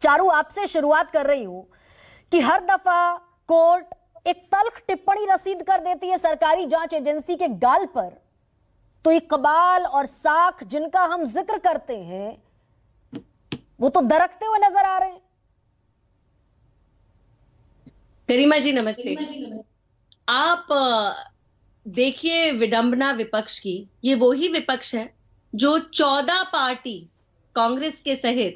चारू, आपसे शुरुआत कर रही हूं कि हर दफा कोर्ट एक तल्ख टिप्पणी रसीद कर देती है सरकारी जांच एजेंसी के गाल पर, तो इकबाल और साख जिनका हम जिक्र करते हैं वो तो दरकते हुए नजर आ रहे हैं। गरिमा जी नमस्ते। आप देखिए विडंबना विपक्ष की, ये वही विपक्ष है जो 14 पार्टी कांग्रेस के सहित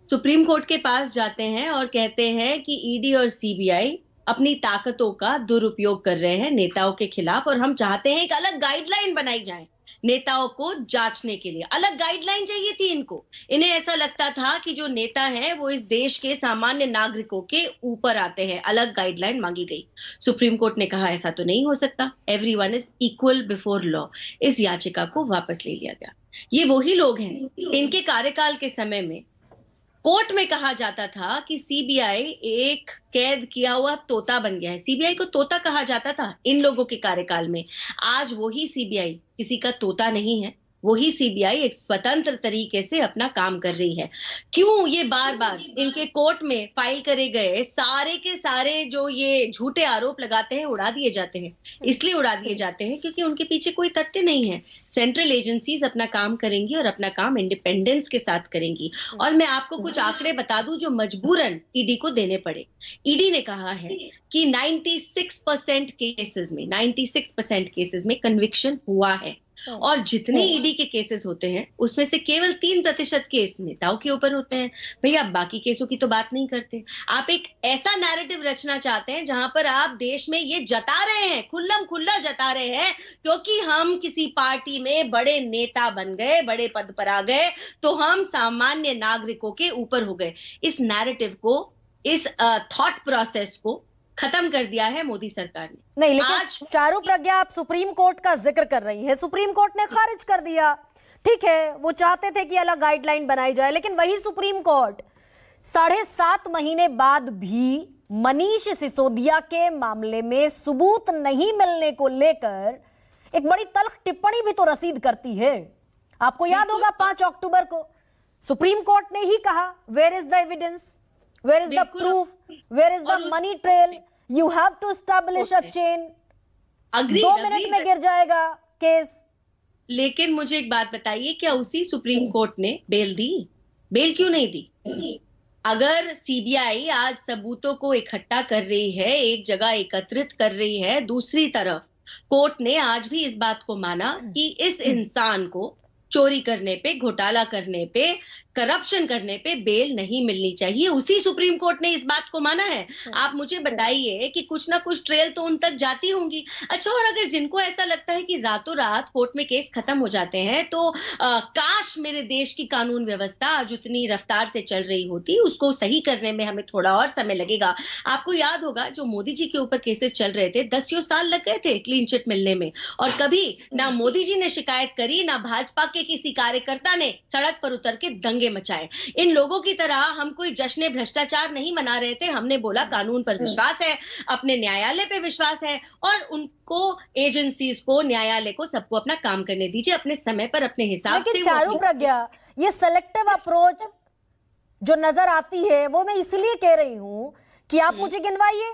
सुप्रीम कोर्ट के पास जाते हैं और कहते हैं कि ईडी और सीबीआई अपनी ताकतों का दुरुपयोग कर रहे हैं नेताओं के खिलाफ, और हम चाहते हैं एक अलग गाइडलाइन बनाई जाए नेताओं को जांचने के लिए। अलग गाइडलाइन चाहिए थी इनको। इन्हें ऐसा लगता था कि जो नेता हैं वो इस देश के सामान्य नागरिकों के ऊपर आते हैं। अलग गाइडलाइन मांगी गई। सुप्रीम कोर्ट ने कहा ऐसा तो नहीं हो सकता, everyone is equal before law. इस याचिका को वापस ले लिया गया। ये वही लोग हैं, इनके कार्यकाल के समय में कोर्ट में कहा जाता था कि सीबीआई एक कैद किया हुआ तोता बन गया है। सीबीआई को तोता कहा जाता था इन लोगों के कार्यकाल में। आज वही सीबीआई किसी का तोता नहीं है। वही सीबीआई एक स्वतंत्र तरीके से अपना काम कर रही है। क्यों ये बार बार इनके कोर्ट में फाइल करे गए सारे के सारे जो ये झूठे आरोप लगाते हैं उड़ा दिए जाते हैं? इसलिए उड़ा दिए जाते हैं क्योंकि उनके पीछे कोई तथ्य नहीं है। सेंट्रल एजेंसीज अपना काम करेंगी और अपना काम इंडिपेंडेंस के साथ करेंगी। और मैं आपको कुछ आंकड़े बता दूं जो मजबूरन ईडी को देने पड़े। ईडी ने कहा है कि 96% केसेस में कन्विक्शन हुआ है, और जितने ईडी के केसेस होते हैं उसमें से केवल 3% केस नेताओं के ऊपर होते हैं। भैया बाकी केसों की तो बात नहीं करते। आप एक ऐसा नैरेटिव रचना चाहते हैं जहां पर आप देश में ये जता रहे हैं, खुल्लम खुल्ला जता रहे हैं, क्योंकि हम किसी पार्टी में बड़े नेता बन गए, बड़े पद पर आ गए, तो हम सामान्य नागरिकों के ऊपर हो गए। इस नैरेटिव को, इस थॉट प्रोसेस को खत्म कर दिया है मोदी सरकार ने। नहीं, लेकिन आज चारू प्रज्ञा, आप सुप्रीम कोर्ट का जिक्र कर रही है। सुप्रीम कोर्ट ने खारिज कर दिया। ठीक है, वो चाहते थे कि अलग गाइडलाइन बनाई जाए, लेकिन वही सुप्रीम कोर्ट 7.5 महीने बाद भी मनीष सिसोदिया के मामले में सबूत नहीं मिलने को लेकर एक बड़ी तल्ख टिप्पणी भी तो रसीद करती है। आपको याद होगा 5 अक्टूबर को सुप्रीम कोर्ट ने ही कहा, where is the evidence, where is the proof, where is the money trail, you have to establish a chain। 2 minute में गिर जाएगा केस। लेकिन मुझे एक बात बताइए, क्या उसी सुप्रीम कोर्ट ने बेल दी? बेल क्यों नहीं दी? अगर सीबीआई आज सबूतों को इकट्ठा कर रही है, एक जगह एकत्रित कर रही है, दूसरी तरफ कोर्ट ने आज भी इस बात को माना कि इस इंसान को चोरी करने पे, घोटाला करने पे, करप्शन करने पे बेल नहीं मिलनी चाहिए, उसी सुप्रीम कोर्ट ने इस बात को माना है। आप मुझे बताइए कि कुछ ना कुछ ट्रेल तो उन तक जाती होंगी। अच्छा, और अगर जिनको ऐसा लगता है कि रातों रात कोर्ट में केस खत्म हो जाते हैं, तो काश मेरे देश की कानून व्यवस्था आज उतनी रफ्तार से चल रही होती, उसको सही करने में हमें थोड़ा और समय लगेगा। आपको याद होगा जो मोदी जी के ऊपर केसेस चल रहे थे, 10 साल लग गए थे क्लीन चिट मिलने में, और कभी ना मोदी जी ने शिकायत करी, ना भाजपा के किसी कार्यकर्ता ने सड़क पर उतर के दंगे मचाए। इन लोगों की तरह हम कोई जश्न भ्रष्टाचार नहीं मना रहे थे। हमने बोला कानून पर विश्वास है, अपने न्यायालय पे विश्वास है, और उनको, एजेंसीज को, न्यायालय को, सबको अपना काम करने दीजिए अपने समय पर, अपने हिसाब से। चारू प्रज्ञा, ये सेलेक्टिव अप्रोच जो नजर आती है वो मैं इसलिए कह रही हूं कि आप मुझे गिनवाइए,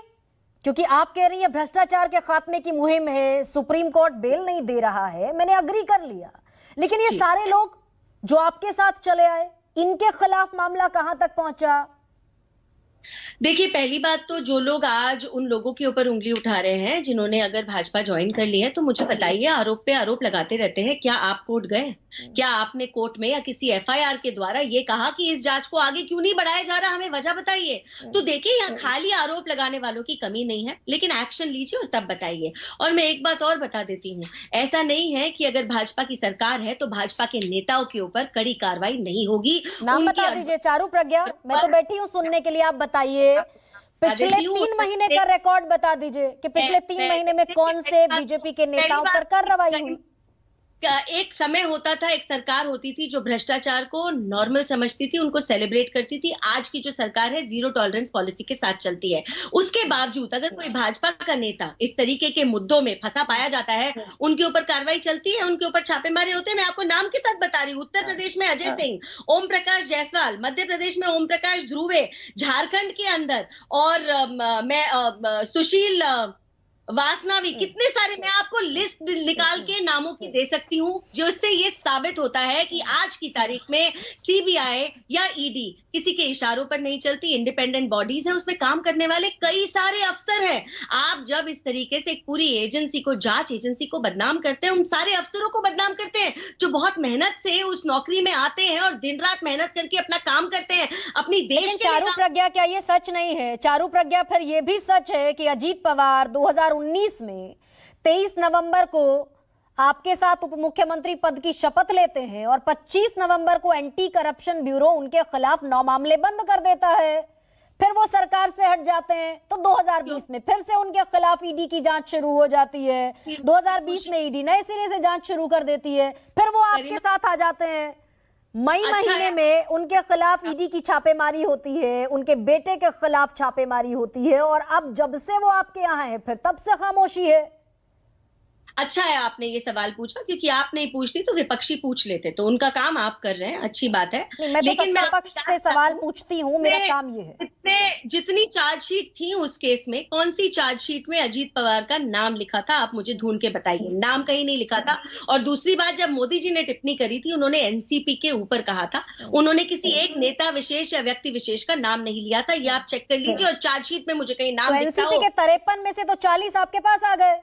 क्योंकि आप कह रही है भ्रष्टाचार के खात्मे की मुहिम है, सुप्रीम कोर्ट बेल नहीं दे रहा है, मैंने अग्री कर लिया, लेकिन ये सारे लोग जो आपके साथ चले आए, इनके खिलाफ मामला कहां तक पहुंचा? देखिए, पहली बात तो जो लोग आज उन लोगों के ऊपर उंगली उठा रहे हैं जिन्होंने अगर भाजपा ज्वाइन कर ली है, तो मुझे बताइए, आरोप पे आरोप लगाते रहते हैं, क्या आप कोर्ट गए? क्या आपने कोर्ट में या किसी एफआईआर के द्वारा ये कहा कि इस जांच को आगे क्यों नहीं बढ़ाया जा रहा, हमें वजह बताइए? तो देखिए, यहाँ खाली आरोप लगाने वालों की कमी नहीं है, लेकिन एक्शन लीजिए और तब बताइए। और मैं एक बात और बता देती हूँ, ऐसा नहीं है कि अगर भाजपा की सरकार है तो भाजपा के नेताओं के ऊपर कड़ी कार्रवाई नहीं होगी। नाम बता दीजिए चारू प्रज्ञा, मैं तो बैठी हूँ सुनने के लिए, आप बताइए। पिछले 3 महीने का रिकॉर्ड बता दीजिए कि पिछले 3 महीने में कौन से बीजेपी के नेताओं पर कार्रवाई हुई? एक समय होता था, एक सरकार होती थी जो भ्रष्टाचार को नॉर्मल समझती थी, उनको सेलिब्रेट करती थी। आज की जो सरकार है जीरो टॉलरेंस पॉलिसी के साथ चलती है। उसके बावजूद अगर कोई भाजपा का नेता इस तरीके के मुद्दों में फंसा पाया जाता है, उनके ऊपर कार्रवाई चलती है, उनके ऊपर छापेमारी होते हैं। मैं आपको नाम के साथ बता रही हूँ, उत्तर प्रदेश में अजय सिंह, ओम प्रकाश जायसवाल, मध्य प्रदेश में ओम प्रकाश ध्रुवे, झारखंड के अंदर और सुशील वासनावी, कितने सारे मैं आपको लिस्ट निकाल के नामों की दे सकती हूं, जिससे ये साबित होता है कि आज की तारीख में सीबीआई या ईडी किसी के इशारों पर नहीं चलती। इंडिपेंडेंट बॉडीज है, उसमें काम करने वाले कई सारे अफसर हैं। आप जब इस तरीके से एक पूरी एजेंसी को, जांच एजेंसी को बदनाम करते हैं, उन सारे अफसरों को बदनाम करते हैं जो बहुत मेहनत से उस नौकरी में आते हैं और दिन रात मेहनत करके अपना काम करते हैं, अपनी देश के चारू प्रज्ञा, क्या ये सच नहीं है? चारू प्रज्ञा, फिर ये भी सच है कि अजीत पवार 2019 में 23 नवंबर को आपके साथ उप मुख्यमंत्री पद की शपथ लेते हैं और 25 नवंबर को एंटी करप्शन ब्यूरो उनके खिलाफ 9 मामले बंद कर देता है। फिर वो सरकार से हट जाते हैं तो 2020 में फिर से उनके खिलाफ ईडी की जांच शुरू हो जाती है। 2020 में ईडी नए सिरे से जांच शुरू कर देती है, फिर वो आपके साथ आ जाते हैं। मई महीने में उनके खिलाफ ईडी की छापेमारी होती है, उनके बेटे के खिलाफ छापेमारी होती है, और अब जब से वो आपके यहाँ है फिर तब से खामोशी है। अच्छा है आपने ये सवाल पूछा, क्योंकि आप नहीं पूछती तो विपक्षी पूछ लेते, तो उनका काम आप कर रहे हैं, अच्छी बात है। मैं लेकिन मैं पक्ष से सवाल पूछती हूँ, मेरा काम ये है। जितनी चार्जशीट थी उस केस में, कौन सी चार्जशीट में अजीत पवार का नाम लिखा था? आप मुझे ढूंढ के बताइए। नाम कहीं नहीं लिखा था। और दूसरी बात, जब मोदी जी ने टिप्पणी करी थी, उन्होंने एनसीपी के ऊपर कहा था, उन्होंने किसी एक नेता विशेष या व्यक्ति विशेष का नाम नहीं लिया था। ये आप चेक कर लीजिए और चार्जशीट में मुझे कहीं नाम लिखा हो। एनसीपी के 53 में से तो 40 आपके पास आ गए,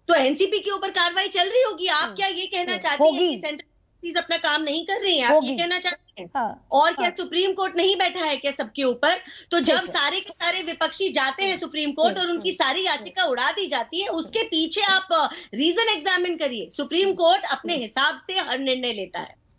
तो एनसीपी के ऊपर कार्रवाई चल रही होगी। आप क्या ये कहना चाहती हैं कि सेंट्रल अपना काम नहीं कर रही हैं? आप ये कहना चाहते हैं? हाँ, और क्या सुप्रीम कोर्ट नहीं बैठा है क्या सबके ऊपर? तो जब सारे के सारे विपक्षी जाते हैं सुप्रीम कोर्ट और उनकी सारी याचिका उड़ा दी जाती है, उसके पीछे आप रीजन एग्जामिन करिए। सुप्रीम कोर्ट अपने हिसाब से हर निर्णय लेता है।